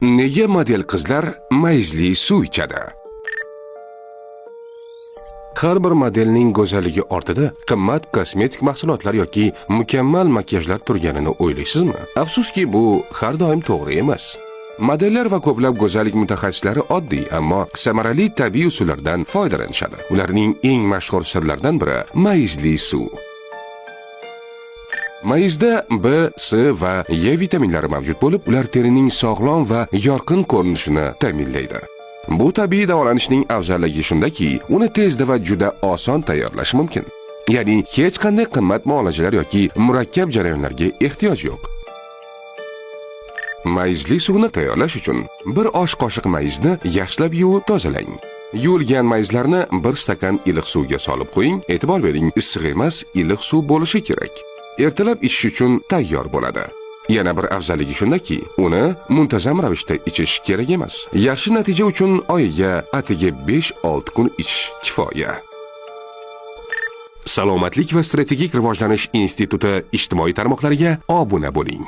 Nega model qizlar mayizli suv ichadi? Har bir modelning go'zalligi ortida qimmat kosmetik mahsulotlar yoki mukammal makiyajlar turganini o'ylaysizmi? Afsuski, bu har doim to'g'ri emas. Modellar va ko'plab go'zallik mutaxassislari oddiy, ammo samarali tabiiy usullardan foydalanishadi. Ularning eng mashhur sirlaridan biri mayizli suv. Mayizda B, C va E vitaminlari mavjud bo'lib, ular terining sog'lom va yorqin ko'rinishini ta'minlaydi. Bu tabiiy davolanishning afzalligi shundaki, uni tezda va juda oson tayyorlash mumkin. Ya'ni hech qanday qimmat muolajalar yoki murakkab jarayonlarga ehtiyoj yo'q. Mayizli suvni tayyorlash uchun bir osh qoshiq mayizni yaxshilab yuvib tozalang. Yuvilgan mayizlarni bir stakan iliq suvga solib qo'ying. E'tibor bering, issiq emas, iliq suv bo'lishi kerak. Ertalab ichish uchun tayyor bo'ladi. Yana bir afzalligi shundaki, uni muntazam ravishda ichish kerak emas. Yaxshi natija uchun oyiga atigi 5-6 kun ichish kifoya. Salomatlik va strategik rivojlanish instituti ijtimoiy tarmoqlariga obuna bo'ling.